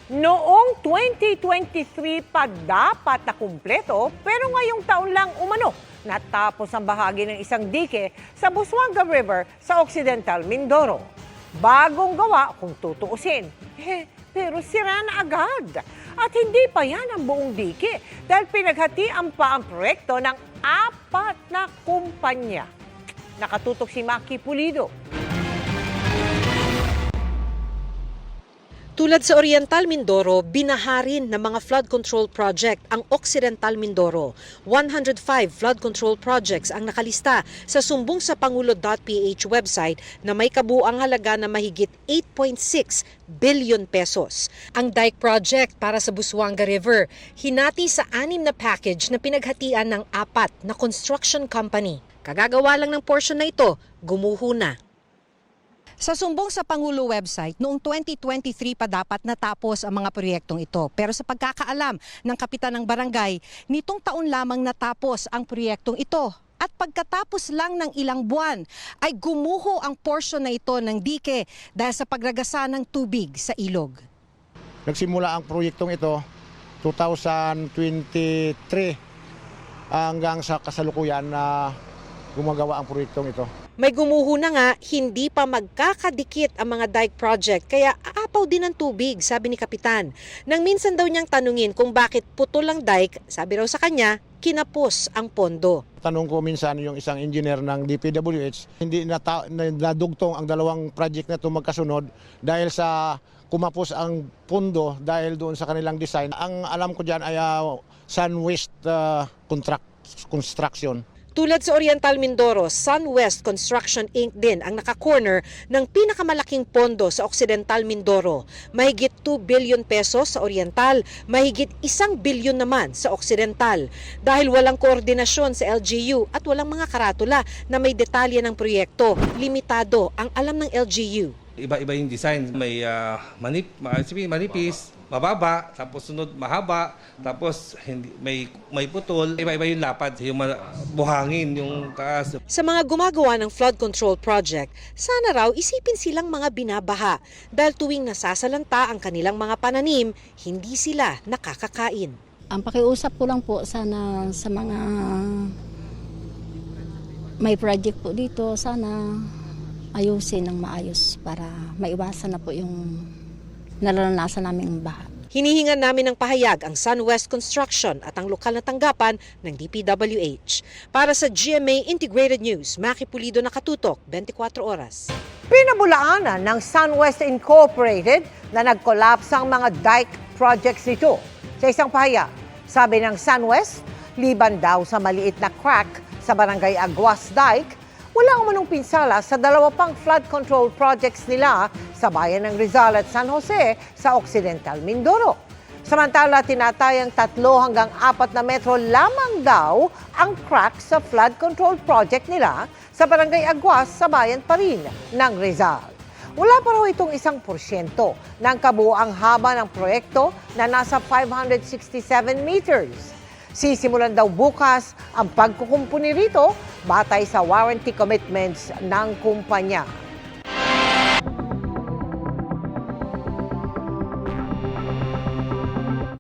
Noong 2023 pa dapat na kumpleto, pero ngayong taon lang umano natapos ang bahagi ng isang dike sa Busuanga River sa Occidental Mindoro. Bagong gawa kung tutuusin. Pero sira na agad. At hindi pa yan ang buong dike dahil pinaghatian pa ang proyekto ng 4 na kumpanya. Nakatutok si Maki Pulido. Tulad sa Oriental Mindoro, binaharin ng mga flood control project ang Occidental Mindoro. 105 flood control projects ang nakalista sa sumbongsapangulo.ph website na may kabuuang halaga na mahigit 8.6 billion pesos. Ang dike project para sa Busuanga River, hinati sa 6 na package na pinaghatian ng 4 na construction company. Kagagawa lang ng portion na ito, gumuho na. Sa sumbong sa Pangulo website, noong 2023 pa dapat natapos ang mga proyektong ito. Pero sa pagkakaalam ng kapitan ng barangay, nitong taon lamang natapos ang proyektong ito. At pagkatapos lang ng ilang buwan, ay gumuho ang portion na ito ng dike dahil sa pagragasa ng tubig sa ilog. Nagsimula ang proyektong ito 2023 hanggang sa kasalukuyan na gumagawa ang proyektong ito. May gumuho na nga, hindi pa magkakadikit ang mga dike project kaya aapaw din ang tubig, sabi ni Kapitan. Nang minsan daw niyang tanungin kung bakit putol ang dike, sabi raw sa kanya, kinapos ang pondo. Tanong ko minsan yung isang engineer ng DPWH, hindi nadugtong ang dalawang project na ito magkasunod dahil sa kumapos ang pondo dahil doon sa kanilang design. Ang alam ko dyan ay SunWest Construction. Tulad sa Oriental Mindoro, SunWest Construction Inc. din ang naka-corner ng pinakamalaking pondo sa Occidental Mindoro. Mahigit 2 billion pesos sa Oriental, mahigit 1 billion naman sa Occidental. Dahil walang koordinasyon sa LGU at walang mga karatula na may detalye ng proyekto, limitado ang alam ng LGU. Iba-iba yung design. May manipis, mababa, tapos sunod mahaba, tapos may putol. Iba-iba yung lapad, yung buhangin, yung taas. Sa mga gumagawa ng flood control project, sana raw isipin silang mga binabaha dahil tuwing nasasalanta ang kanilang mga pananim, hindi sila nakakakain. Ang pakiusap ko lang po sana sa mga may project po dito, sana ayusin ng maayos para maiwasan na po yung naranasan naming baha. Hinihingan namin ng pahayag ang SunWest Construction at ang lokal na tanggapan ng DPWH. Para sa GMA Integrated News, Maki Pulido, nakatutok, 24 oras. Pinabulaanan ng SunWest Incorporated na nag-collapse ang mga dike projects nito. Sa isang pahayag, sabi ng SunWest, liban daw sa maliit na crack sa Barangay Aguas Dike, wala umanong pinsala sa 2 pang flood control projects nila sa bayan ng Rizal at San Jose sa Occidental Mindoro. Samantala, tinatayang 3 hanggang 4 na metro lamang daw ang crack sa flood control project nila sa Barangay Aguas sa bayan pa rin ng Rizal. Wala pa raw itong 1% ng kabuuang haba ng proyekto na nasa 567 meters. Sisimulan daw bukas ang pagkukumpuni rito batay sa warranty commitments ng kumpanya.